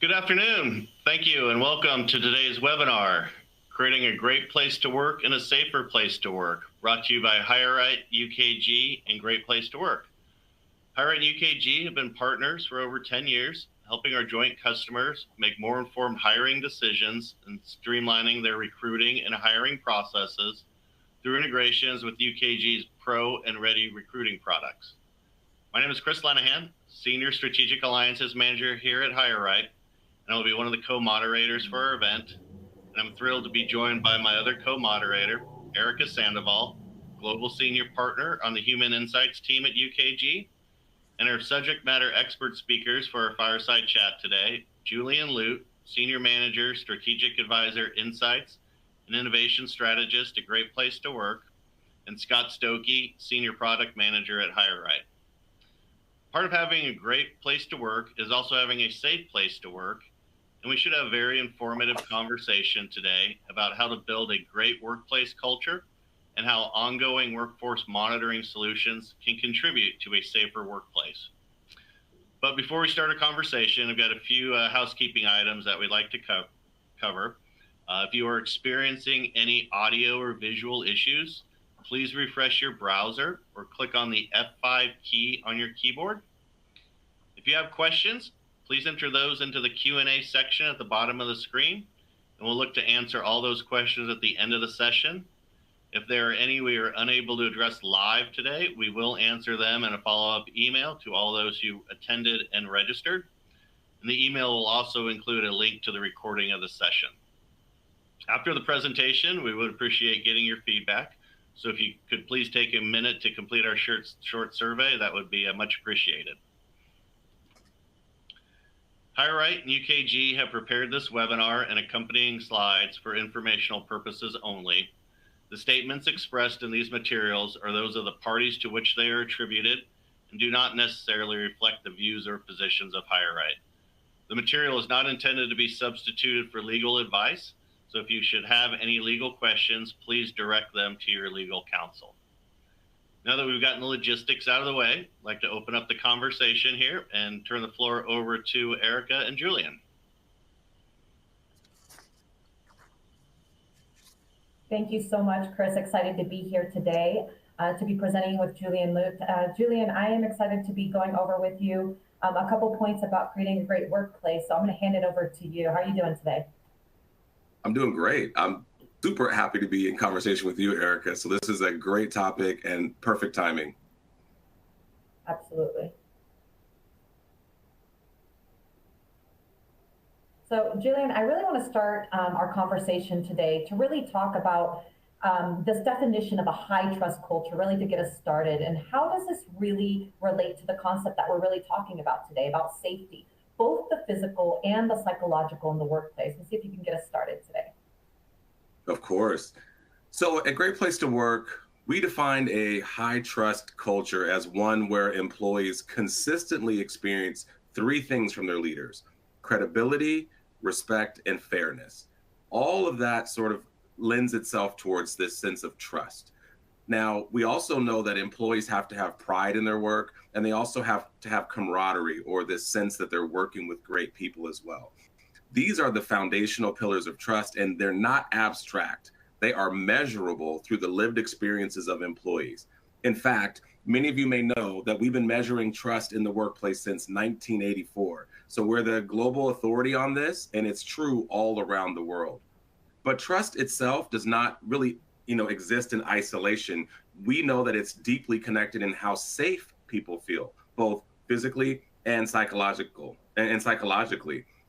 Good afternoon. Thank you and welcome to today's webinar, Creating a Great Place to Work and a Safer Place to Work, brought to you by HireRight, UKG, and Great Place to Work. HireRight and UKG have been partners for over 10 years, helping our joint customers make more informed hiring decisions and streamlining their recruiting and hiring processes through integrations with UKG's Pro and Ready recruiting products. My name is Chris Lenahan, Senior Strategic Alliances Manager here at HireRight, and I will be one of the co-moderators for our event. And I'm thrilled to be joined by my other co-moderator, Erica Sandoval, Global Senior Partner on the Human Insights team at UKG, and our subject matter expert speakers for our fireside chat today, Julian Lute, Senior Manager, Strategic Advisor, Insights, and Innovation Strategist at Great Place to Work, and Scott Stokey, Senior Product Manager at HireRight. Part of having a great place to work is also having a safe place to work, and we should have a very informative conversation today about how to build a great workplace culture and how ongoing workforce monitoring solutions can contribute to a safer workplace. But before we start a conversation, I've got a few housekeeping items that we'd like to cover. If you are experiencing any audio or visual issues, please refresh your browser or click on the F5 key on your keyboard. If you have questions, please enter those into the Q&A section at the bottom of the screen, and we'll look to answer all those questions at the end of the session. If there are any we are unable to address live today, we will answer them in a follow-up email to all those who attended and registered. And the email will also include a link to the recording of the session. After the presentation, we would appreciate getting your feedback. So if you could please take a minute to complete our short survey, that would be much appreciated. HireRight and UKG have prepared this webinar and accompanying slides for informational purposes only. The statements expressed in these materials are those of the parties to which they are attributed and do not necessarily reflect the views or positions of HireRight. The material is not intended to be substituted for legal advice, so if you should have any legal questions, please direct them to your legal counsel. Now that we've gotten the logistics out of the way, I'd like to open up the conversation here and turn the floor over to Erica and Julian. Thank you so much, Chris. Excited to be here today to be presenting with Julian Lute. Julian, I am excited to be going over with you a couple points about creating a great workplace. So I'm going to hand it over to you. How are you doing today? I'm doing great. I'm super happy to be in conversation with you, Erica. So this is a great topic and perfect timing. Absolutely. So Julian, I really want to start our conversation today to really talk about this definition of a high trust culture, really to get us started. And how does this really relate to the concept that we're really talking about today, about safety, both the physical and the psychological in the workplace? And see if you can get us started today. Of course. So at Great Place to Work, we defined a high trust culture as one where employees consistently experience three things from their leaders: credibility, respect, and fairness. All of that sort of lends itself towards this sense of trust. Now, we also know that employees have to have pride in their work, and they also have to have camaraderie, or this sense that they're working with great people as well. These are the foundational pillars of trust, and they're not abstract. They are measurable through the lived experiences of employees. In fact, many of you may know that we've been measuring trust in the workplace since 1984. So we're the global authority on this, and it's true all around the world. But trust itself does not really exist in isolation. We know that it's deeply connected in how safe people feel, both physically and psychologically.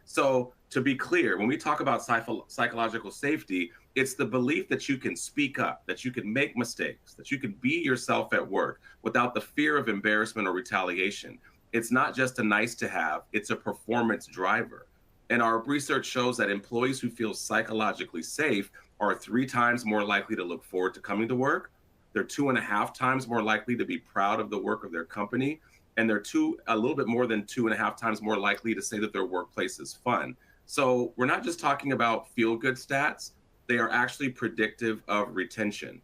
So to be clear, when we talk about psychological safety, it's the belief that you can speak up, that you can make mistakes, that you can be yourself at work without the fear of embarrassment or retaliation. It's not just a nice to have, it's a performance driver. And our research shows that employees who feel psychologically safe are 3 times more likely to look forward to coming to work. They're 2.5 times more likely to be proud of the work of their company. And they're a little bit more than 2.5 times more likely to say that their workplace is fun. So we're not just talking about feel-good stats. They are actually predictive of retention.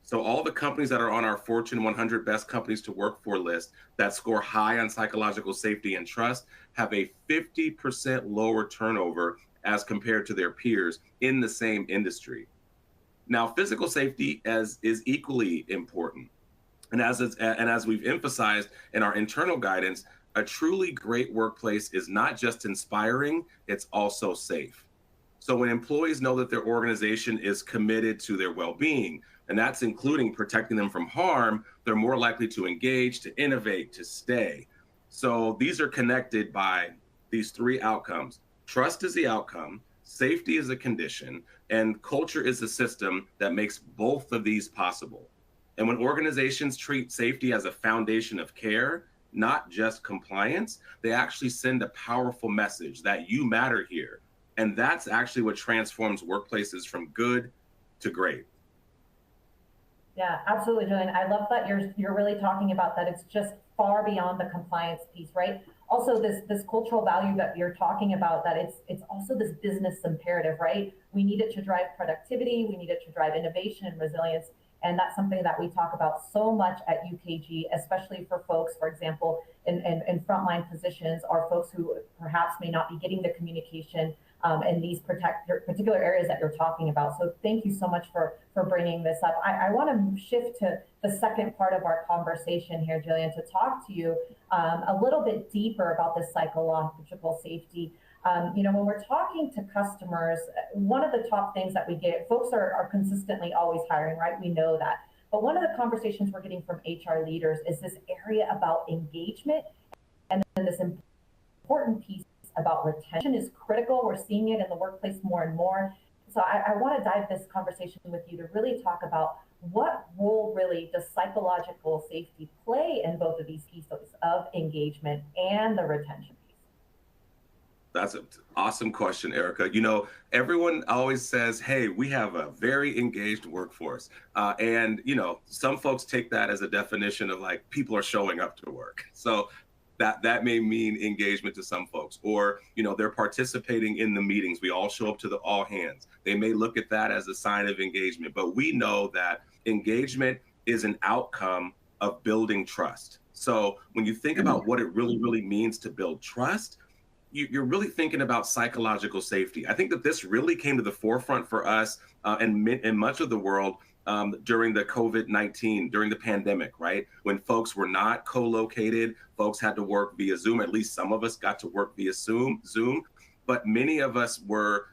So all the companies that are on our Fortune 100 Best Companies to Work For list that score high on psychological safety and trust have a 50% lower turnover as compared to their peers in the same industry. Now, physical safety is equally important. And as we've emphasized in our internal guidance, a truly great workplace is not just inspiring, it's also safe. So when employees know that their organization is committed to their well-being, and that's including protecting them from harm, they're more likely to engage, to innovate, to stay. So these are connected by these three outcomes. Trust is the outcome, safety is a condition, and culture is the system that makes both of these possible. And when organizations treat safety as a foundation of care, not just compliance, they actually send a powerful message that you matter here. And that's actually what transforms workplaces from good to great. Yeah, absolutely, Julian. I love that you're really talking about that. It's just far beyond the compliance piece, right? Also, this cultural value that you're talking about, that it's also this business imperative, right? We need it to drive productivity, we need it to drive innovation and resilience. And that's something that we talk about so much at UKG, especially for folks, for example, in frontline positions, or folks who perhaps may not be getting the communication in these particular areas that you're talking about. So thank you so much for bringing this up. I want to shift to the second part of our conversation here, Jillian, to talk to you a little bit deeper about this psychological safety. When we're talking to customers, one of the top things that we get, folks are consistently always hiring, right? We know that. But one of the conversations we're getting from HR leaders is this area about engagement, and then this important piece about retention is critical. We're seeing it in the workplace more and more. So I want to dive this conversation with you to really talk about what role really does psychological safety play in both of these pieces of engagement and the retention. That's an awesome question, Erica. Everyone always says, hey, we have a very engaged workforce. And some folks take that as a definition of like people are showing up to work. So that may mean engagement to some folks, or, they're participating in the meetings. We all show up to the all hands. They may look at that as a sign of engagement, but we know that engagement is an outcome of building trust. So when you think about what it really, really means to build trust, you're really thinking about psychological safety. I think that this really came to the forefront for us and much of the world during the COVID-19, during the pandemic, right? When folks were not co-located, folks had to work via Zoom. At least some of us got to work via Zoom, but many of us were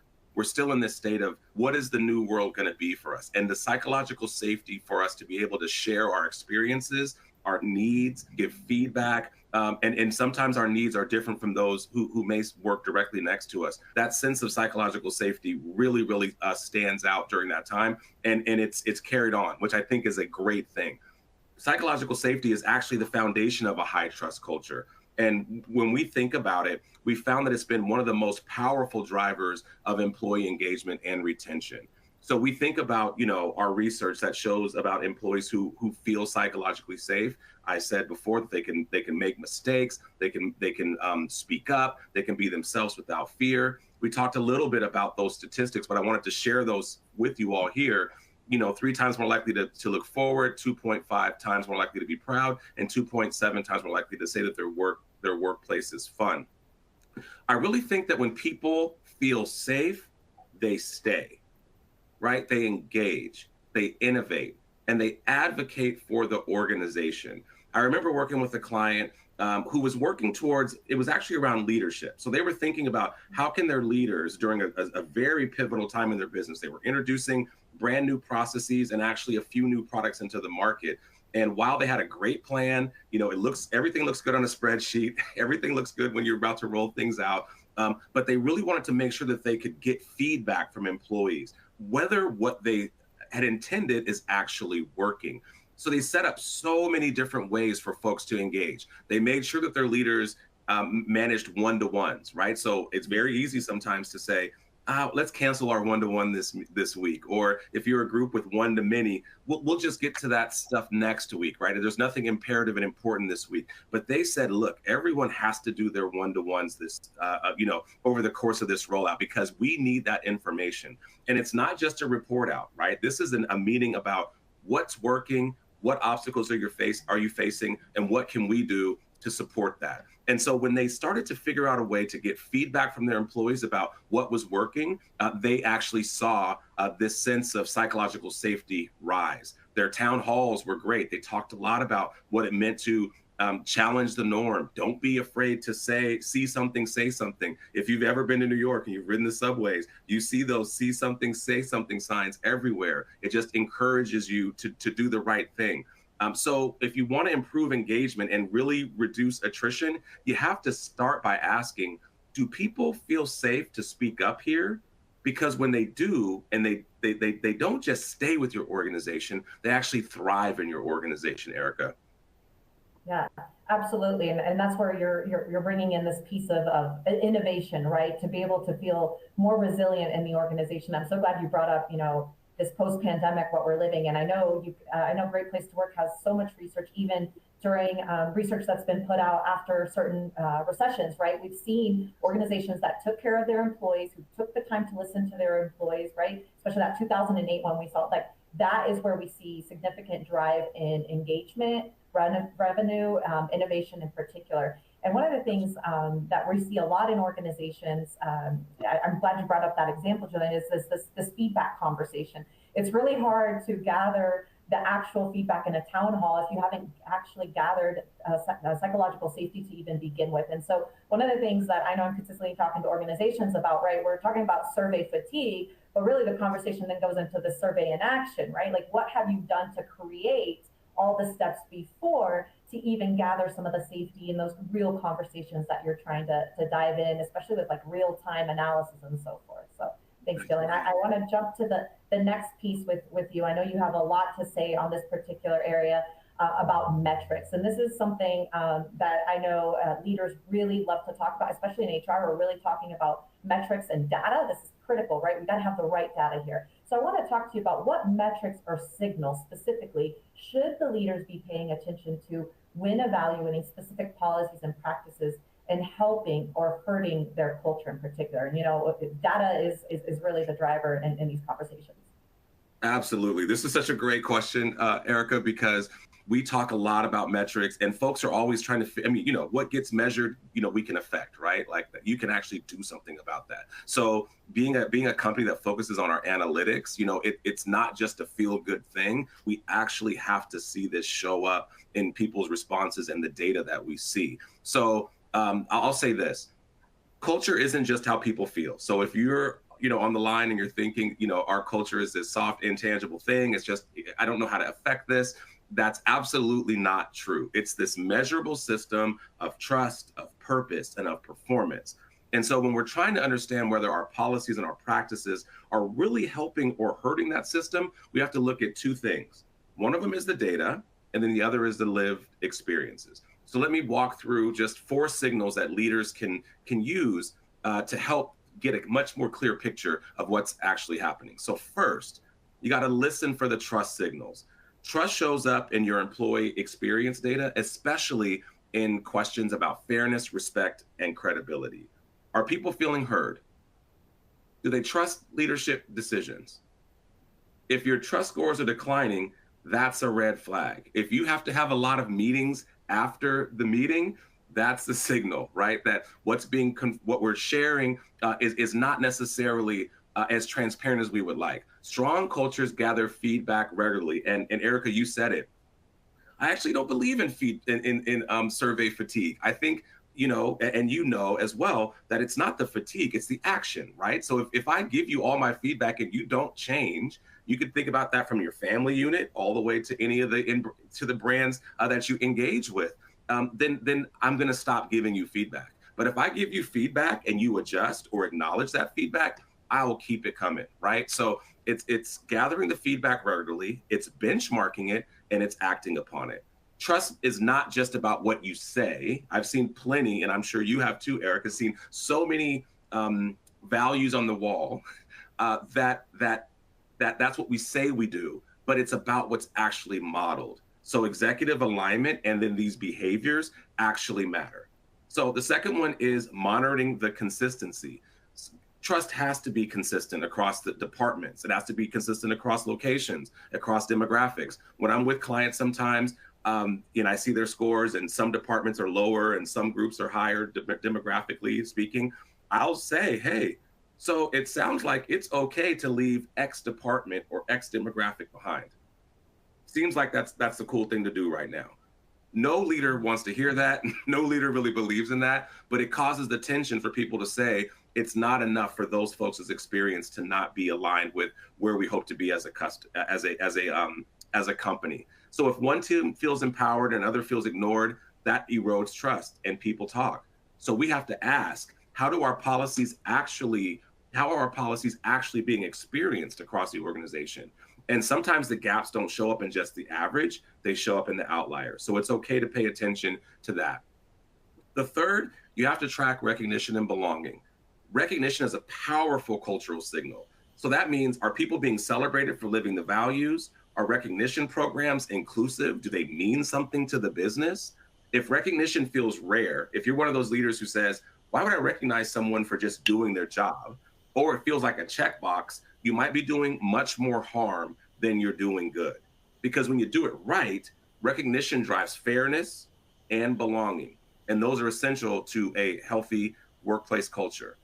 still in this state of what is the new world going to be for us? And the psychological safety for us to be able to share our experiences, our needs, give feedback, and sometimes our needs are different from those who may work directly next to us. That sense of psychological safety really, really stands out during that time, and it's carried on, which I think is a great thing. Psychological safety is actually the foundation of a high trust culture. And when we think about it, we found that it's been one of the most powerful drivers of employee engagement and retention. So we think about, our research that shows about employees who feel psychologically safe. I said before that they can make mistakes, they can speak up, they can be themselves without fear. We talked a little bit about those statistics, but I wanted to share those with you all here. 3 times more likely to look forward, 2.5 times more likely to be proud, and 2.7 times more likely to say that their workplace is fun. I really think that when people feel safe, they stay. Right? They engage, they innovate, and they advocate for the organization. I remember working with a client who was working towards, it was actually around leadership. So they were thinking about how can their leaders during a very pivotal time in their business, they were introducing brand new processes and actually a few new products into the market. And while they had a great plan, everything looks good on a spreadsheet, everything looks good when you're about to roll things out. But they really wanted to make sure that they could get feedback from employees, whether what they had intended is actually working. So they set up so many different ways for folks to engage. They made sure that their leaders managed one-to-ones, right? So it's very easy sometimes to say, let's cancel our one-to-one this week. Or if you're a group with one-to-many, we'll just get to that stuff next week, right? There's nothing imperative and important this week. But they said, look, everyone has to do their one-to-ones over the course of this rollout, because we need that information. And it's not just a report out, right? This is a meeting about what's working, what obstacles are you facing, and what can we do to support that? And so when they started to figure out a way to get feedback from their employees about what was working, they actually saw this sense of psychological safety rise. Their town halls were great. They talked a lot about what it meant to challenge the norm. Don't be afraid to see something, say something. If you've ever been to New York and you've ridden the subways, you see those see something, say something signs everywhere. It just encourages you to do the right thing. So if you want to improve engagement and really reduce attrition, you have to start by asking, do people feel safe to speak up here? Because when they do, and they don't just stay with your organization, they actually thrive in your organization, Erica. Yeah, absolutely. And that's where you're bringing in this piece of innovation, right? To be able to feel more resilient in the organization. I'm so glad you brought up, this post-pandemic, what we're living in. I know Great Place to Work has so much research, even during research that's been put out after certain recessions, right? We've seen organizations that took care of their employees, who took the time to listen to their employees, right? Especially that 2008 one, we saw like that is where we see significant drive in engagement, revenue, innovation in particular. And one of the things that we see a lot in organizations, I'm glad you brought up that example, Julian, is this feedback conversation. It's really hard to gather the actual feedback in a town hall if you haven't actually gathered psychological safety to even begin with. And so one of the things that I know I'm consistently talking to organizations about, right, we're talking about survey fatigue, but really the conversation then goes into the survey in action, right? Like what have you done to create all the steps before to even gather some of the safety in those real conversations that you're trying to dive in, especially with like real-time analysis and so forth. So thanks, Jillian. I want to jump to the next piece with you. I know you have a lot to say on this particular area about metrics. And this is something that I know leaders really love to talk about, especially in HR. We're really talking about metrics and data. This is critical, right? We got to have the right data here. So I want to talk to you about what metrics or signals specifically should the leaders be paying attention to when evaluating specific policies and practices and helping or hurting their culture in particular. And data is really the driver in these conversations. Absolutely. This is such a great question, Erica, because we talk a lot about metrics and folks are always trying to, what gets measured, we can affect, right? Like that you can actually do something about that. So being a company that focuses on our analytics, it's not just a feel good thing. We actually have to see this show up in people's responses and the data that we see. So I'll say this, culture isn't just how people feel. So if you're on the line and you're thinking, our culture is this soft, intangible thing, it's just, I don't know how to affect this. That's absolutely not true. It's this measurable system of trust, of purpose, and of performance. And so when we're trying to understand whether our policies and our practices are really helping or hurting that system, we have to look at two things. One of them is the data, and then the other is the lived experiences. So let me walk through just 4 signals that leaders can use to help get a much more clear picture of what's actually happening. So first, you got to listen for the trust signals. Trust shows up in your employee experience data, especially in questions about fairness, respect, and credibility. Are people feeling heard? Do they trust leadership decisions? If your trust scores are declining, that's a red flag. If you have to have a lot of meetings after the meeting, that's the signal, right? That what we're sharing is not necessarily as transparent as we would like. Strong cultures gather feedback regularly, and Erica, you said it. I actually don't believe in survey fatigue. I think and as well that it's not the fatigue, it's the action, right? So if I give you all my feedback and you don't change, you could think about that from your family unit all the way to any of the brands that you engage with. Then I'm going to stop giving you feedback. But if I give you feedback and you adjust or acknowledge that feedback, I will keep it coming, right? So it's gathering the feedback regularly, it's benchmarking it, and it's acting upon it. Trust is not just about what you say. I've seen plenty, and I'm sure you have too, Eric, has seen so many values on the wall that's what we say we do, but it's about what's actually modeled. So executive alignment and then these behaviors actually matter. So the second one is monitoring the consistency. trust has to be consistent across the departments. It has to be consistent across locations, across demographics. When I'm with clients sometimes, I see their scores and some departments are lower and some groups are higher demographically speaking. I'll say, hey, so it sounds like it's okay to leave X department or X demographic behind. Seems like that's the cool thing to do right now. No leader wants to hear that. No leader really believes in that, but it causes the tension for people to say it's not enough for those folks' experience to not be aligned with where we hope to be as a company. So if one team feels empowered and another feels ignored, that erodes trust and people talk. So we have to ask, how are our policies actually being experienced across the organization? And sometimes the gaps don't show up in just the average, they show up in the outliers. So it's okay to pay attention to that. The third, you have to track recognition and belonging. Recognition is a powerful cultural signal. So that means, are people being celebrated for living the values? Are recognition programs inclusive? Do they mean something to the business? If recognition feels rare, if you're one of those leaders who says, why would I recognize someone for just doing their job? Or it feels like a checkbox, you might be doing much more harm than you're doing good. Because when you do it right, recognition drives fairness and belonging. And those are essential to a healthy workplace culture.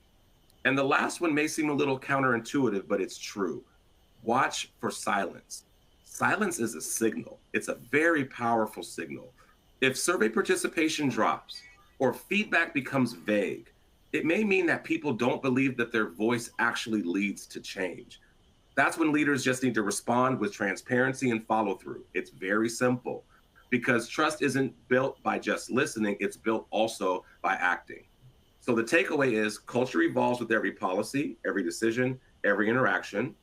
And the last one may seem a little counterintuitive, but it's true. Watch for silence. Silence is a signal. It's a very powerful signal. If survey participation drops or feedback becomes vague, it may mean that people don't believe that their voice actually leads to change. That's when leaders just need to respond with transparency and follow through. It's very simple, because trust isn't built by just listening, it's built also by acting. So the takeaway is culture evolves with every policy, every decision, every interaction.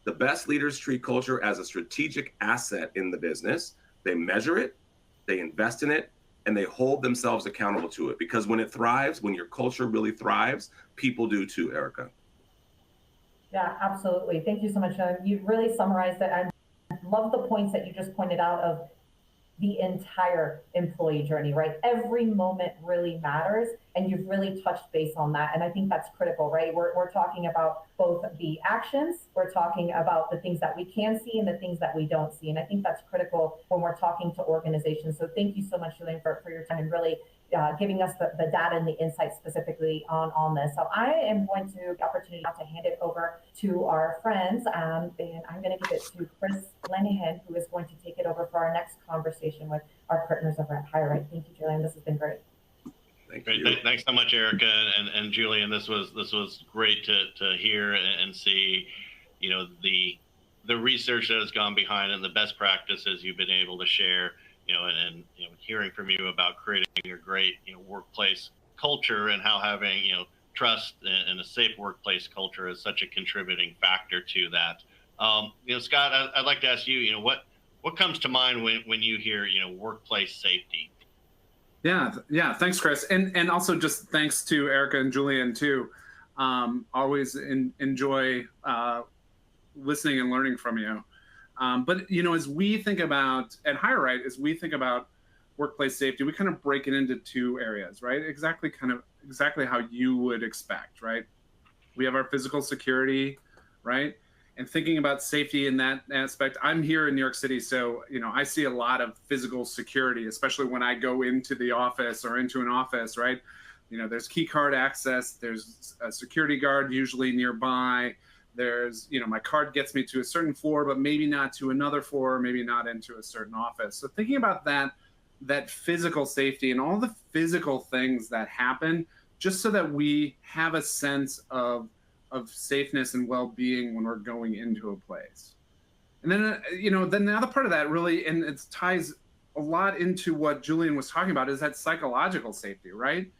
The best leaders treat culture as a strategic asset in the business. They measure it, they invest in it, and they hold themselves accountable to it. Because when it thrives, when your culture really thrives, people do too, Erica. Yeah, absolutely. Thank you so much. You really summarized it. I love the points that you just pointed out of the entire employee journey, right? Every moment really matters, and you've really touched base on that. And I think that's critical, right? We're talking about both the actions, we're talking about the things that we can see and the things that we don't see. And I think that's critical when we're talking to organizations. So thank you so much, Julian, for your time and really giving us the data and the insights specifically on this. So I am going to get the opportunity now to hand it over to our friends, and I'm going to give it to Chris Lenihan, who is going to take it over for our next conversation with our partners over at HireRight. Thank you, Julian. This has been great. Great. Thanks so much, Erica and Julian. This was great to hear and see, the research that has gone behind it and the best practices you've been able to share. And hearing from you about creating a great, workplace culture and how having, trust and a safe workplace culture is such a contributing factor to that. Scott, I'd like to ask you, what comes to mind when you hear, workplace safety? Yeah. Thanks, Chris. And also just thanks to Erica and Julian too. Always enjoy listening and learning from you. But, as we think about, at HireRight, as we think about workplace safety, we kind of break it into two areas, right? Exactly how you would expect, right? We have our physical security, right? And thinking about safety in that aspect, I'm here in New York City, so, I see a lot of physical security, especially when I go into the office or into an office, right? There's key card access, there's a security guard usually nearby. There's, my card gets me to a certain floor, but maybe not to another floor, maybe not into a certain office. So thinking about that physical safety and all the physical things that happen, just so that we have a sense of safeness and well-being when we're going into a place. And then, then the other part of that really, and it ties a lot into what Julian was talking about, is that psychological safety, right?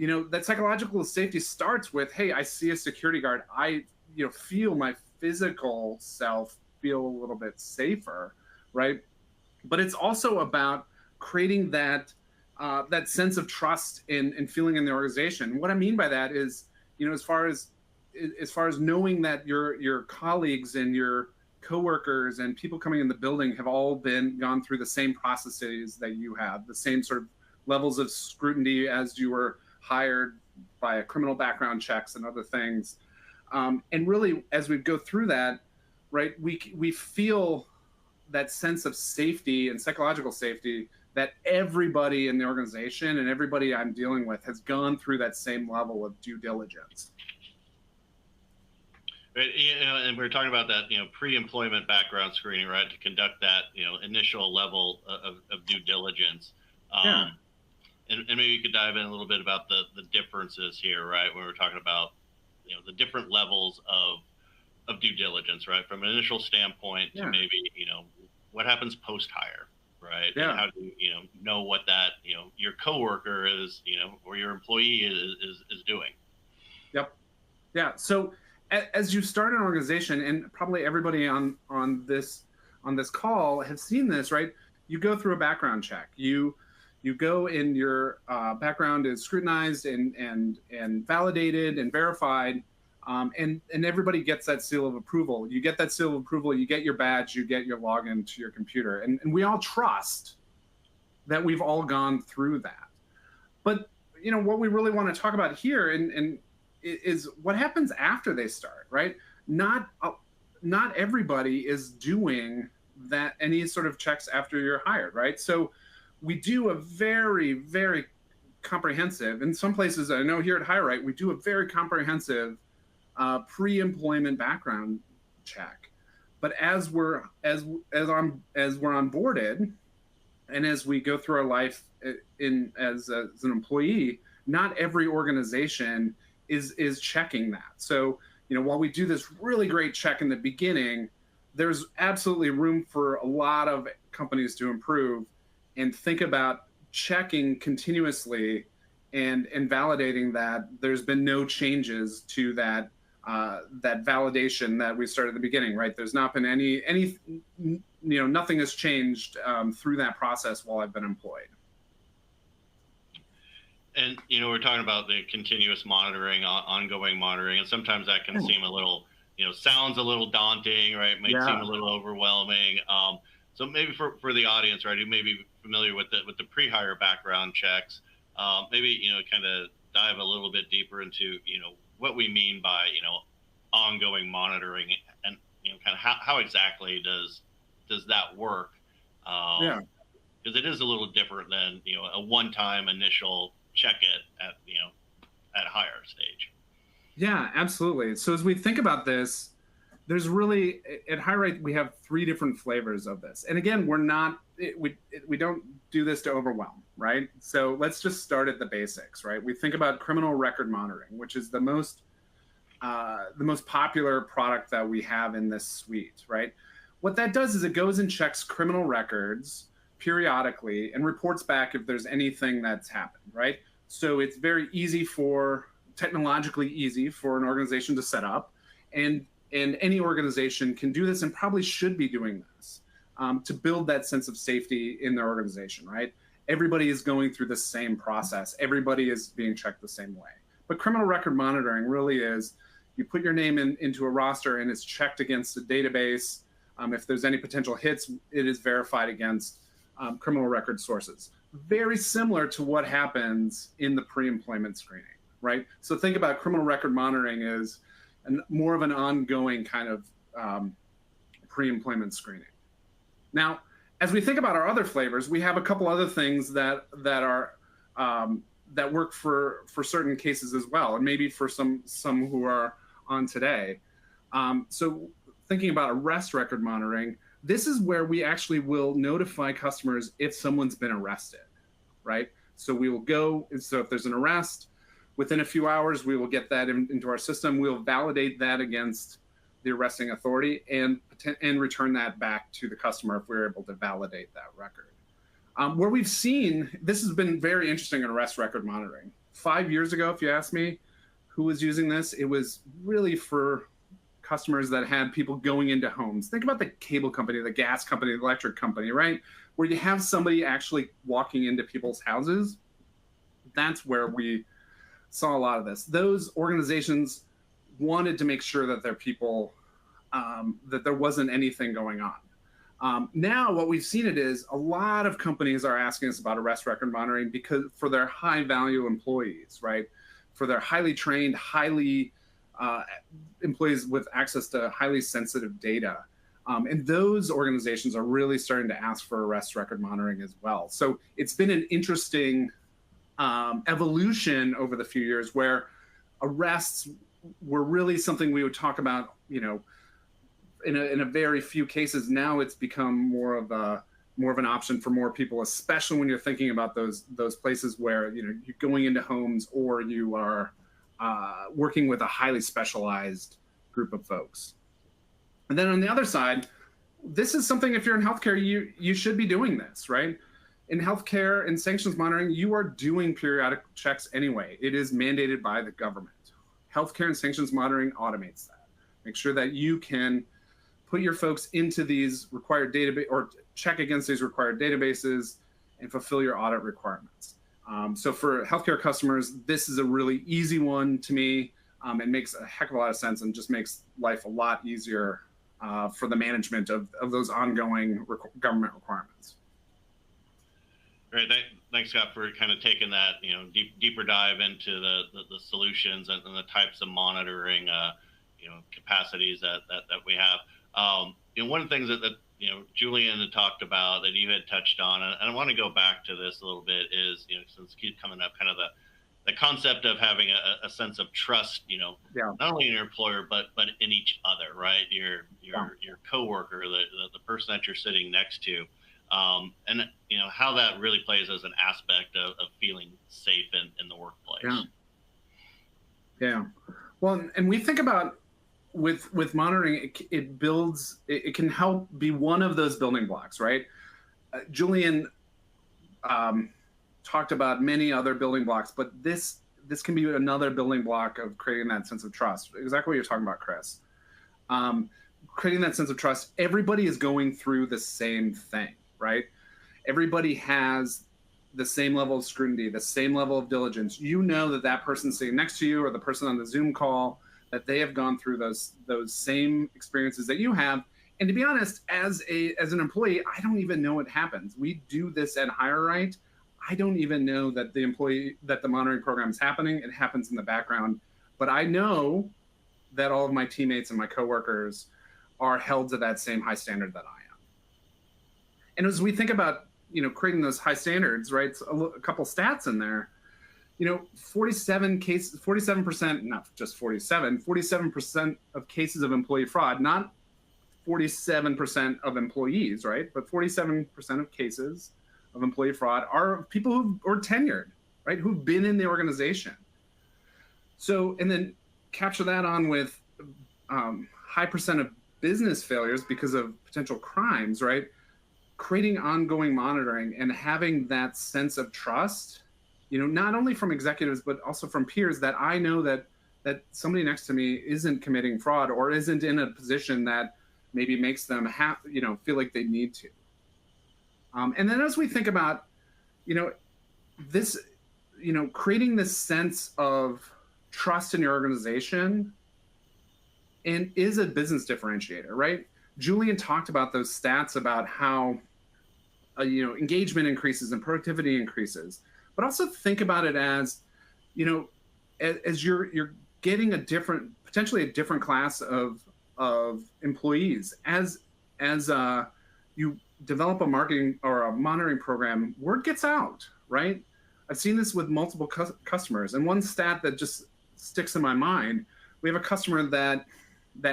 That psychological safety starts with, hey, I see a security guard, I feel my physical self feel a little bit safer, right? But it's also about creating that sense of trust and feeling in the organization. What I mean by that is, as far as knowing that your colleagues and your coworkers and people coming in the building have all gone through the same processes that you have, the same sort of levels of scrutiny as you were hired by criminal background checks and other things. And really, as we go through that, right, we feel that sense of safety and psychological safety that everybody in the organization and everybody I'm dealing with has gone through that same level of due diligence. Right, and we're talking about that, pre-employment background screening, right, to conduct that, initial level of due diligence. Yeah. And maybe you could dive in a little bit about the differences here, right, when we're talking about, the different levels of due diligence, right, from an initial standpoint to maybe, what happens post-hire, right? Yeah. And how do you, know what that, your coworker is, or your employee is doing. Yep. Yeah. So as you start an organization, and probably everybody on this call has seen this, right? You go through a background check. You go and your background is scrutinized and validated and verified, and everybody gets that seal of approval. You get that seal of approval. You get your badge. You get your login to your computer, and we all trust that we've all gone through that. But what we really want to talk about here and is what happens after they start, right? Not everybody is doing that, any sort of checks after you're hired, right? So we do a very, very comprehensive, in some places, I know here at HireRight, we do a very comprehensive pre-employment background check. But as we're onboarded, and as we go through our life as an employee, not every organization is checking that. So, while we do this really great check in the beginning, there's absolutely room for a lot of companies to improve and think about checking continuously and validating that there's been no changes to that validation that we started at the beginning, right? There's not been any nothing has changed through that process while I've been employed. And, we're talking about the continuous monitoring, ongoing monitoring, and sometimes that can seem a little, sounds a little daunting, right? Might seem a little overwhelming. So maybe for the audience, right, who may be familiar with the pre-hire background checks, maybe, kind of dive a little bit deeper into, what we mean by, ongoing monitoring and, kind of how exactly does that work? Because it is a little different than, a one-time initial check it at hire stage. Yeah, absolutely. So as we think about this, there's really, at HireRight, we have 3 different flavors of this. And again, we don't do this to overwhelm, right? So let's just start at the basics, right? We think about criminal record monitoring, which is the most popular product that we have in this suite, right? What that does is it goes and checks criminal records periodically and reports back if there's anything that's happened, right? So it's very technologically easy for an organization to set up, and any organization can do this and probably should be doing this to build that sense of safety in their organization, right? Everybody is going through the same process. Everybody is being checked the same way. But criminal record monitoring really is, you put your name into a roster and it's checked against a database. If there's any potential hits, it is verified against criminal record sources. Very similar to what happens in the pre-employment screening, right? So think about criminal record monitoring as more of an ongoing kind of pre-employment screening. Now, as we think about our other flavors, we have a couple other things that work for certain cases as well, and maybe for some who are on today. So thinking about arrest record monitoring, this is where we actually will notify customers if someone's been arrested, right? So we will go, so if there's an arrest, within a few hours, we will get that into our system. We'll validate that against the arresting authority and return that back to the customer if we're able to validate that record. Where we've seen, this has been very interesting in arrest record monitoring. 5 years ago, if you ask me who was using this, it was really for customers that had people going into homes. Think about the cable company, the gas company, the electric company, right? Where you have somebody actually walking into people's houses. That's where we saw a lot of this. Those organizations wanted to make sure that their people, that there wasn't anything going on. Now what we've seen it is a lot of companies are asking us about arrest record monitoring because for their high value employees, right? For their highly trained, highly employees with access to highly sensitive data. And those organizations are really starting to ask for arrest record monitoring as well. So it's been an interesting evolution over the few years where arrests were really something we would talk about, in a very few cases. Now it's become more of an option for more people, especially when you're thinking about those places where you're going into homes or you are working with a highly specialized group of folks. And then on the other side, this is something, if you're in healthcare, you should be doing this, right? In healthcare and sanctions monitoring, you are doing periodic checks anyway. It is mandated by the government. Healthcare and sanctions monitoring automates that. Make sure that you can put your folks into these required database or check against these required databases and fulfill your audit requirements. So for healthcare customers, this is a really easy one to me. It makes a heck of a lot of sense and just makes life a lot easier for the management of those ongoing government requirements. Great. Thanks, Scott, for kind of taking that, deeper dive into the solutions and the types of monitoring, capacities that we have. One of the things that Julian had talked about that you had touched on, and I want to go back to this a little bit, is, since it keeps coming up, kind of the concept of having a sense of trust, not only in your employer, but in each other, right? Your coworker, the person that you're sitting next to, and how that really plays as an aspect of feeling safe in the workplace. Yeah. Well, and we think about with monitoring, it can help be one of those building blocks, right? Julian talked about many other building blocks, but this can be another building block of creating that sense of trust. Exactly what you're talking about, Chris. Creating that sense of trust. Everybody is going through the same thing, right? Everybody has the same level of scrutiny, the same level of diligence. You know that person sitting next to you or the person on the Zoom call, that they have gone through those same experiences that you have. And to be honest, as an employee, I don't even know what happens. We do this at HireRight. I don't even know that the monitoring program is happening. It happens in the background, but I know that all of my teammates and my coworkers are held to that same high standard that I am. And as we think about, creating those high standards, right? So a couple stats in there. 47%, not just 47% of cases of employee fraud, not 47% of employees, right? But 47% of cases of employee fraud are people who are tenured, right? Who've been in the organization. So, and then capture that on with high percent of business failures because of potential crimes, right? Creating ongoing monitoring and having that sense of trust, not only from executives, but also from peers, that I know that somebody next to me isn't committing fraud or isn't in a position that maybe makes them feel like they need to. And then as we think about, this, creating this sense of trust in your organization and is a business differentiator, right? Julian talked about those stats about how, engagement increases and productivity increases. But also think about it as, as you're getting potentially a different class of employees. As you develop a marketing or a monitoring program, word gets out, right? I've seen this with multiple customers. And one stat that just sticks in my mind, we have a customer that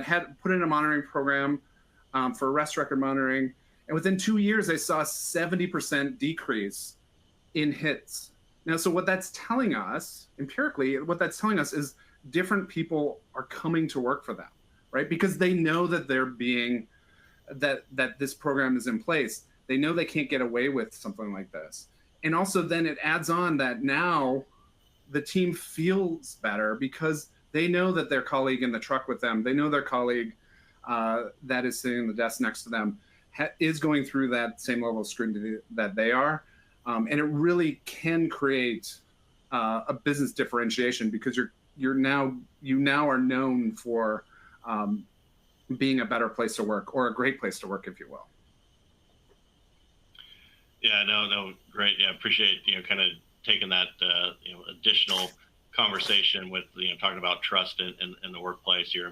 had put in a monitoring program for arrest record monitoring. And within 2 years, they saw a 70% decrease in hits. Now, so what that's telling us, empirically, is different people are coming to work for them, right? Because they know that that this program is in place. They know they can't get away with something like this. And also then it adds on that now the team feels better because they know that their colleague in the truck with them, they know their colleague that is sitting in the desk next to them is going through that same level of scrutiny that they are. And it really can create a business differentiation because you now are known for being a better place to work or a great place to work, if you will. Yeah, no, great. Yeah, appreciate kind of taking that additional conversation with, talking about trust in the workplace, your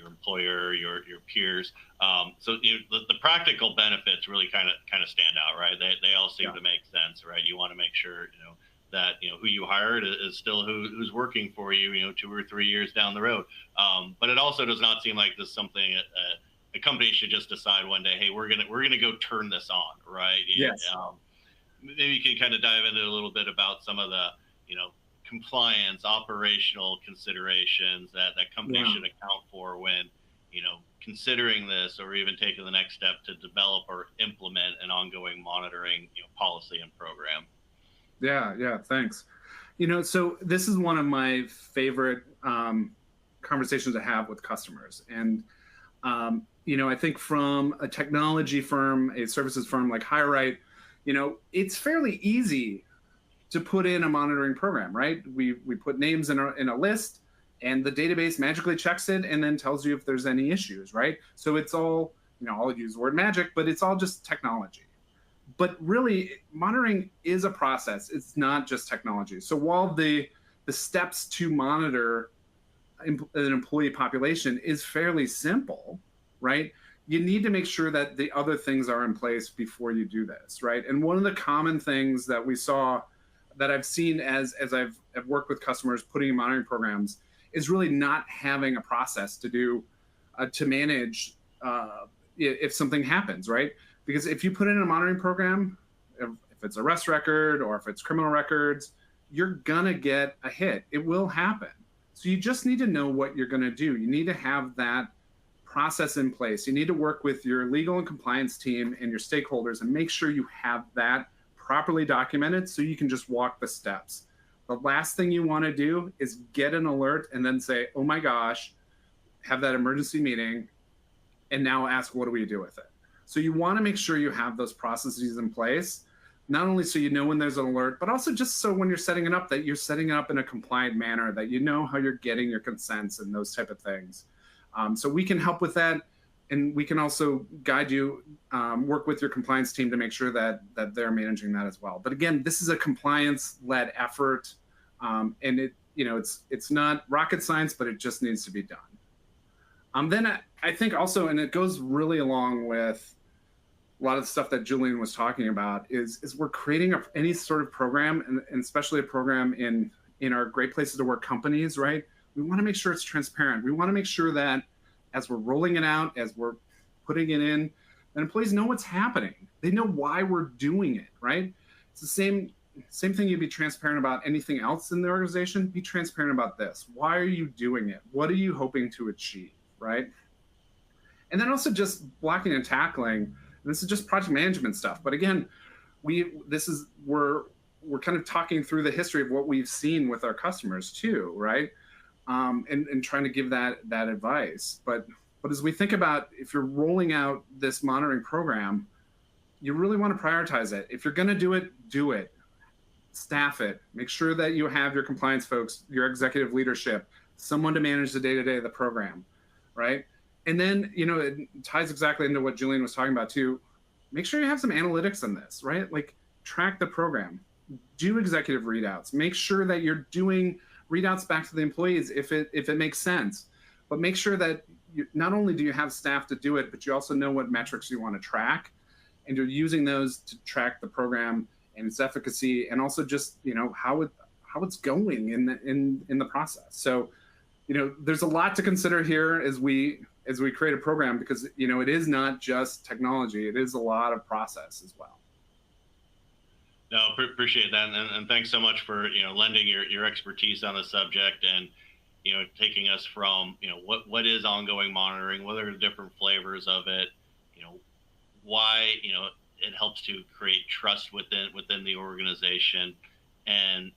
employer, your peers. So the practical benefits really kind of stand out, right? They all seem to make sense, right? You want to make sure, that who you hired is still who's working for you, 2 or 3 years down the road. But it also does not seem like this is something a company should just decide one day, hey, we're gonna go turn this on, right? Yes. Maybe you can kind of dive into a little bit about some of the compliance, operational considerations that company should account for when considering this, or even taking the next step to develop or implement an ongoing monitoring policy and program. Yeah, thanks. So this is one of my favorite conversations to have with customers. And, I think from a technology firm, a services firm like HireRight, it's fairly easy to put in a monitoring program, right? We put names in a list, and the database magically checks it and then tells you if there's any issues, right? So it's all, I'll use the word magic, but it's all just technology. But really, monitoring is a process. It's not just technology. So while the steps to monitor an employee population is fairly simple, right? You need to make sure that the other things are in place before you do this, right? And one of the common things that we saw, that I've seen as I've worked with customers putting in monitoring programs, is really not having a process to do to manage if something happens, right? Because if you put in a monitoring program, if it's arrest record or if it's criminal records, you're gonna get a hit. It will happen. So you just need to know what you're gonna do. You need to have that process in place. You need to work with your legal and compliance team and your stakeholders and make sure you have that properly documented so you can just walk the steps. The last thing you wanna do is get an alert and then say, oh my gosh, have that emergency meeting, and now ask, what do we do with it? So you want to make sure you have those processes in place, not only so you know when there's an alert, but also just so when you're setting it up, that you're setting it up in a compliant manner, that you know how you're getting your consents and those type of things. So we can help with that, and we can also guide you, work with your compliance team to make sure that they're managing that as well. But again, this is a compliance-led effort, and it's not rocket science, but it just needs to be done. Then I think also, and it goes really along with a lot of the stuff that Julian was talking about, is we're creating any sort of program, and especially a program in our Great Places to Work companies, right? We want to make sure it's transparent. We want to make sure that as we're rolling it out, as we're putting it in, that employees know what's happening. They know why we're doing it, right? It's the same thing. You'd be transparent about anything else in the organization. Be transparent about this. Why are you doing it? What are you hoping to achieve, right? And then also just blocking and tackling. This is just project management stuff. But again, we're kind of talking through the history of what we've seen with our customers too, right? And trying to give that advice. But as we think about, if you're rolling out this monitoring program, you really want to prioritize it. If you're going to do it. Staff it. Make sure that you have your compliance folks, your executive leadership, someone to manage the day-to-day of the program, right? And then, it ties exactly into what Julian was talking about too. Make sure you have some analytics in this, right? Like, track the program, do executive readouts, make sure that you're doing readouts back to the employees if it makes sense. But make sure that not only do you have staff to do it, but you also know what metrics you want to track, and you're using those to track the program and its efficacy, and also just how it's going in the process. So there's a lot to consider here as we create a program, because it is not just technology; it is a lot of process as well. No, appreciate that, and thanks so much for lending your expertise on the subject, and taking us from what is ongoing monitoring, what are the different flavors of it, why it helps to create trust within the organization, and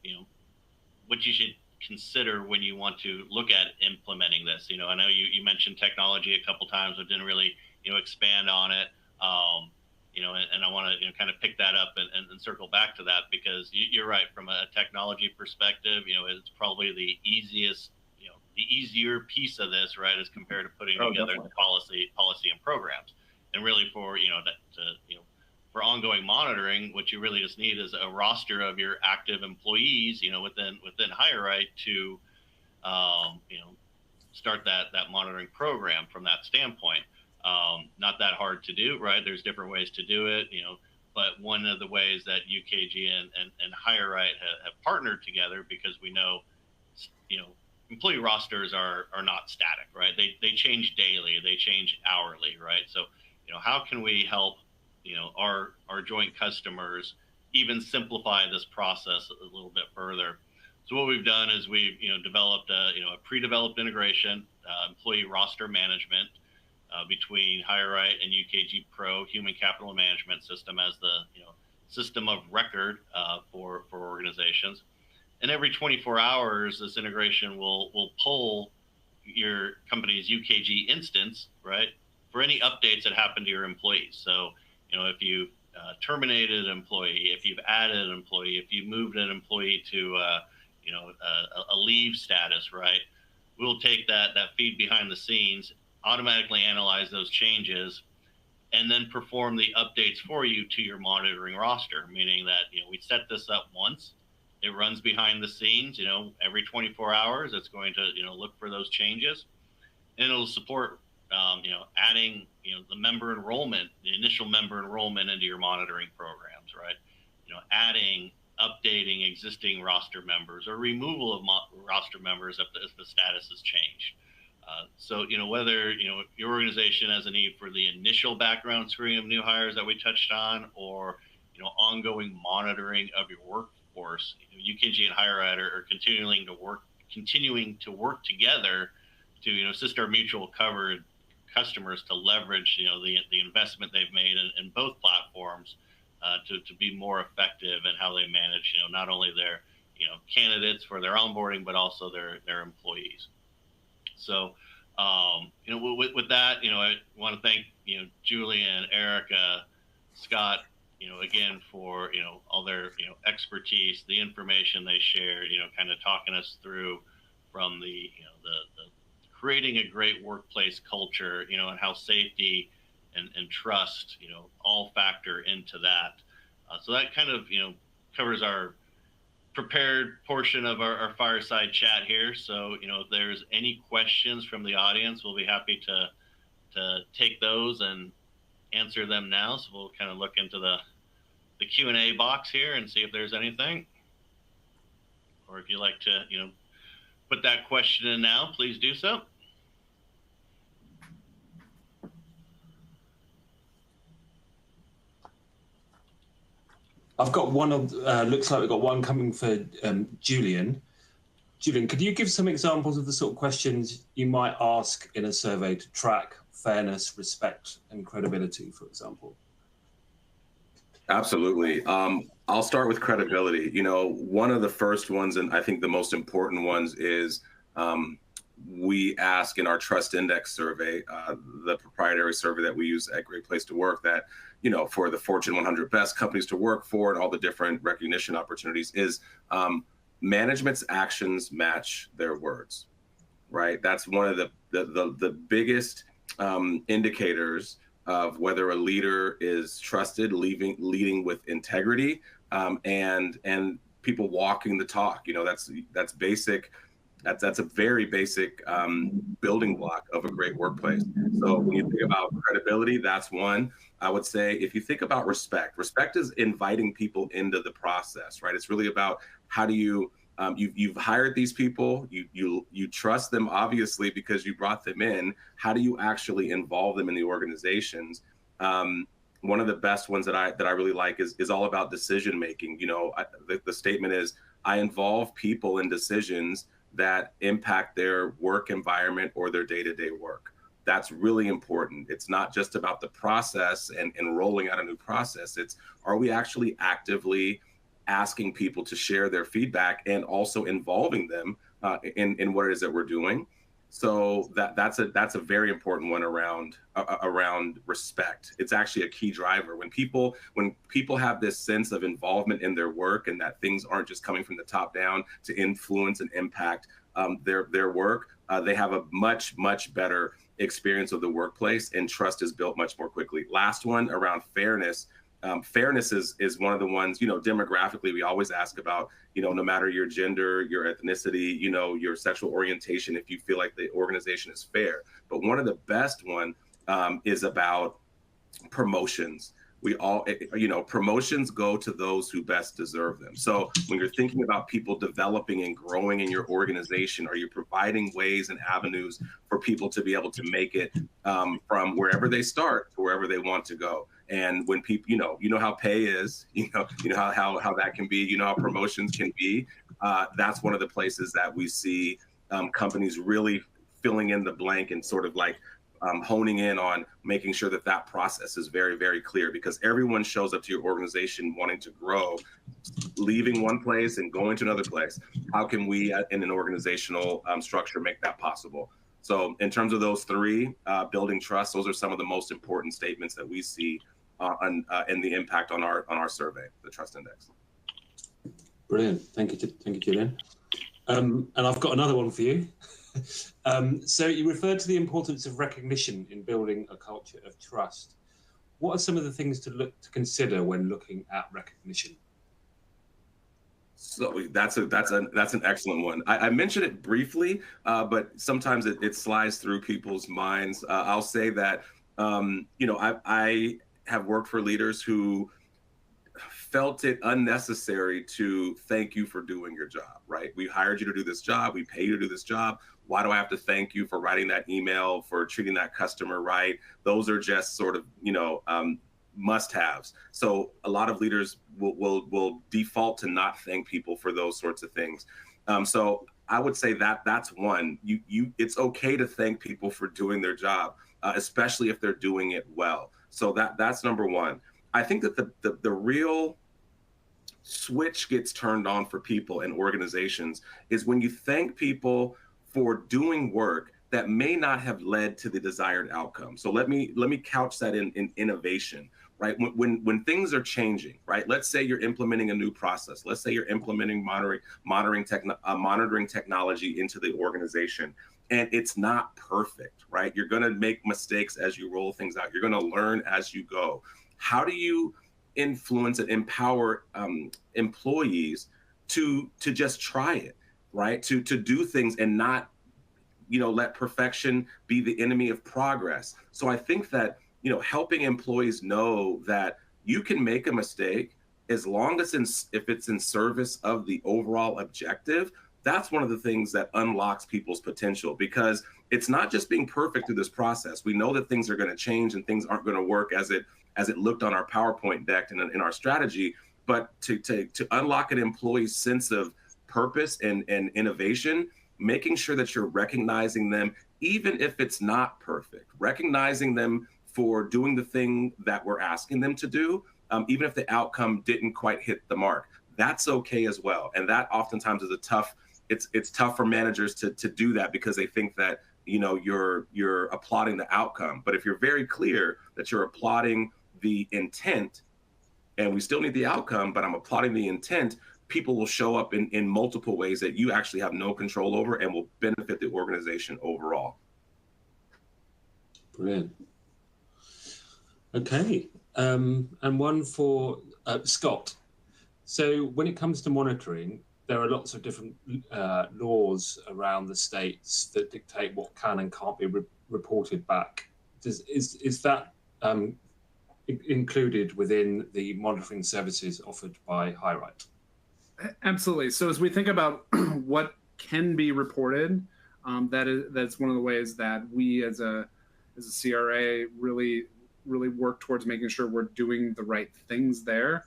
what you should consider when you want to look at implementing this. I know you mentioned technology a couple times, but didn't really expand on it. And I want to kind of pick that up and circle back to that, because you're right, from a technology perspective, it's probably the easier piece of this, right, as compared to putting together the policy and programs. And really for for ongoing monitoring, what you really just need is a roster of your active employees, within HireRight to, start that monitoring program from that standpoint. Not that hard to do, right? There's different ways to do it, but one of the ways that UKG and HireRight have partnered together, because we know, employee rosters are not static, right? They change daily, they change hourly, right? So, how can we help, our joint customers even simplify this process a little bit further? So what we've done is we've, developed a pre-developed integration, employee roster management between HireRight and UKG Pro Human Capital Management System as the, system of record for organizations. And every 24 hours, this integration will pull your company's UKG instance, right, for any updates that happen to your employees. So, if you terminated an employee, if you've added an employee, if you moved an employee to, a leave status, right, we'll take that feed behind the scenes, automatically analyze those changes, and then perform the updates for you to your monitoring roster, meaning that, we set this up once. It runs behind the scenes, every 24 hours, it's going to, look for those changes, and it'll support, adding, the member enrollment, the initial member enrollment into your monitoring programs, right? Adding, updating existing roster members, or removal of roster members if the status has changed. So, whether, your organization has a need for the initial background screening of new hires that we touched on, or, ongoing monitoring of your workforce, UKG and HireRight are continuing to work together to, assist our mutual covered customers to leverage, the investment they've made in both platforms to be more effective in how they manage, not only their, candidates for their onboarding, but also their employees. So, with that, I want to thank, Julian, Erica, Scott, again for, all their, expertise, the information they shared, kind of talking us through from the, the creating a great workplace culture, and how safety and trust, all factor into that. So that kind of, covers our prepared portion of our fireside chat here. So, if there's any questions from the audience, we'll be happy to take those and answer them now. So we'll kind of look into the Q&A box here and see if there's anything. Or if you'd like to, put that question in now, please do so. I've got one of, looks like we've got one coming for Julian. Julian, could you give some examples of the sort of questions you might ask in a survey to track fairness, respect, and credibility, for example? Absolutely. I'll start with credibility. One of the first ones, and I think the most important ones, is we ask in our Trust Index survey, the proprietary survey that we use at Great Place to Work, that, for the Fortune 100 best companies to work for and all the different recognition opportunities, is management's actions match their words, right? That's one of the biggest indicators of whether a leader is trusted, leading with integrity, and people walking the talk. That's basic. That's a very basic building block of a great workplace. So when you think about credibility, that's one. I would say if you think about respect is inviting people into the process, right? It's really about how do you, you've hired these people, you trust them, obviously, because you brought them in. How do you actually involve them in the organizations? One of the best ones that I really like is all about decision making. The statement is, I involve people in decisions that impact their work environment or their day-to-day work. That's really important. It's not just about the process and rolling out a new process. It's, are we actually actively asking people to share their feedback and also involving them in what it is that we're doing? So that's a very important one around respect. It's actually a key driver. When people have this sense of involvement in their work, and that things aren't just coming from the top down to influence and impact their work, they have a much better experience of the workplace, and trust is built much more quickly. Last one, around fairness. Fairness is one of the ones, demographically, we always ask about, no matter your gender, your ethnicity, your sexual orientation, if you feel like the organization is fair. But one of the best one is about promotions. We all, promotions go to those who best deserve them. So when you're thinking about people developing and growing in your organization, are you providing ways and avenues for people to be able to make it from wherever they start to wherever they want to go? And when people, you know how pay is, you know how that can be, how promotions can be. That's one of the places that we see companies really filling in the blank and sort of like honing in on making sure that that process is very, very clear, because everyone shows up to your organization wanting to grow, leaving one place and going to another place. How can we in an organizational structure make that possible? So in terms of those three, building trust, those are some of the most important statements that we see and the impact on our survey, the Trust Index. Brilliant. Thank you, Julian. And I've got another one for you. So you referred to the importance of recognition in building a culture of trust. What are some of the things to consider when looking at recognition? So that's an excellent one. I mentioned it briefly, but sometimes it slides through people's minds. I'll say that I have worked for leaders who felt it unnecessary to thank you for doing your job, right? We hired you to do this job. We pay you to do this job. Why do I have to thank you for writing that email, for treating that customer right? Those are just sort of, must-haves. So a lot of leaders will default to not thank people for those sorts of things. So I would say that's one. It's okay to thank people for doing their job, especially if they're doing it well. So that's number one. I think that the real switch gets turned on for people and organizations is when you thank people for doing work that may not have led to the desired outcome. So let me couch that in innovation, right? When things are changing, right? Let's say you're implementing a new process. Let's say you're implementing monitoring technology into the organization, and it's not perfect, right? You're going to make mistakes as you roll things out. You're going to learn as you go. How do you influence and empower employees to just try it, right? To do things and not, let perfection be the enemy of progress. So I think that, helping employees know that you can make a mistake as long as if it's in service of the overall objective. That's one of the things that unlocks people's potential, because it's not just being perfect through this process. We know that things are going to change and things aren't going to work as it looked on our PowerPoint deck and in our strategy, but to unlock an employee's sense of purpose and innovation, making sure that you're recognizing them, even if it's not perfect, recognizing them for doing the thing that we're asking them to do, even if the outcome didn't quite hit the mark. That's okay as well. And that oftentimes is it's tough for managers to do that, because they think that, you're applauding the outcome. But if you're very clear that you're applauding the intent, and we still need the outcome, but I'm applauding the intent, people will show up in multiple ways that you actually have no control over and will benefit the organization overall. Brilliant. Okay. And one for Scott. So when it comes to monitoring, there are lots of different laws around the states that dictate what can and can't be reported back. Is that included within the monitoring services offered by HireRight? Absolutely. So as we think about what can be reported, that's one of the ways that we as a CRA really work towards making sure we're doing the right things there.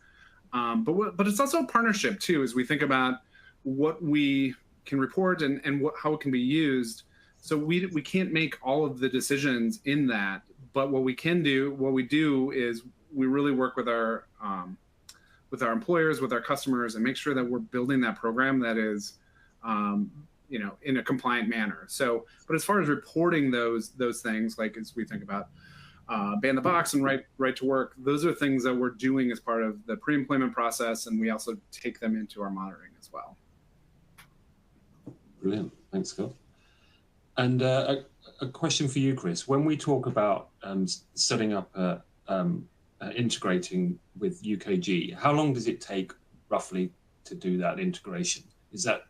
But it's also a partnership too, as we think about what we can report and how it can be used. So we can't make all of the decisions in that, but what we do is we really work with our employers, with our customers, and make sure that we're building that program that is, in a compliant manner. So, but as far as reporting those things, like as we think about ban the box and right to work, those are things that we're doing as part of the pre-employment process, and we also take them into our monitoring as well. Brilliant, thanks, Scott. And a question for you, Chris. When we talk about setting up integrating with UKG. How long does it take roughly to do that integration? Is that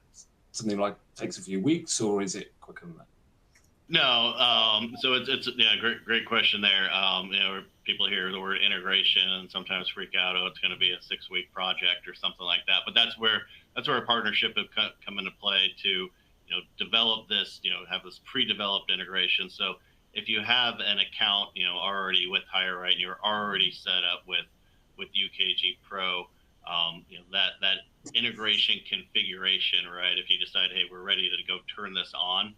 something like takes a few weeks, or is it quicker than that? No, so it's yeah, great question there. People hear the word integration and sometimes freak out. Oh, it's going to be a 6-week project or something like that. But that's where a partnership have come into play to develop this, have this pre-developed integration. So if you have an account already with HireRight and you're already set up with UKG Pro, that integration configuration, right? If you decide, hey, we're ready to go turn this on.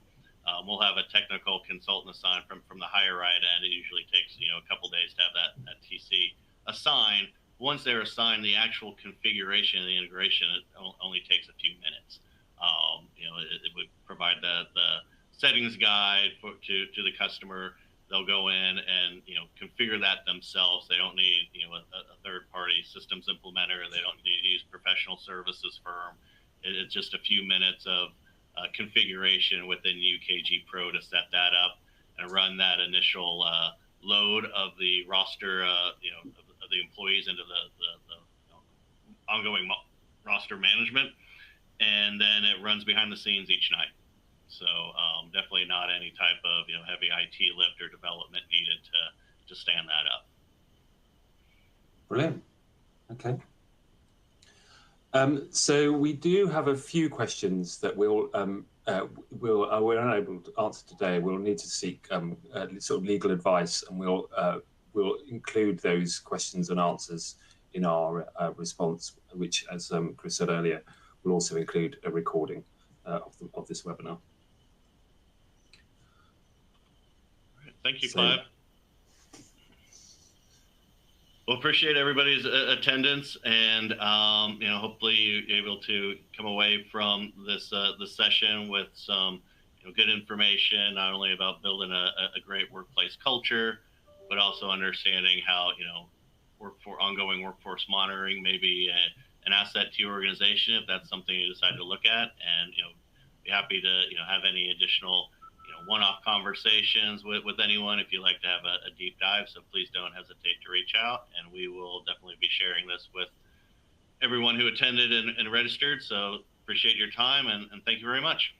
We'll have a technical consultant assigned from the HireRight end. It usually takes a couple days to have that TC assigned. Once they're assigned, the actual configuration and the integration only takes a few minutes. It would provide the settings guide to the customer. They'll go in and configure that themselves. They don't need a third-party systems implementer. They don't need to use professional services firm. It's just a few minutes of configuration within UKG Pro to set that up and run that initial load of the roster, of the employees into the ongoing roster management, and then it runs behind the scenes each night. So definitely not any type of heavy IT lift or development needed to stand that up. Brilliant. Okay. So we do have a few questions that we're unable to answer today. We'll need to seek sort of legal advice, and we'll include those questions and answers in our response, which, as Chris said earlier, will also include a recording of this webinar. Thank you, Clive. Well, appreciate everybody's attendance, and hopefully you're able to come away from this session with some good information, not only about building a great workplace culture, but also understanding how ongoing workforce monitoring may be an asset to your organization if that's something you decide to look at, and be happy to have any additional one-off conversations with anyone if you'd like to have a deep dive. So please don't hesitate to reach out, and we will definitely be sharing this with everyone who attended and registered. So appreciate your time, and thank you very much.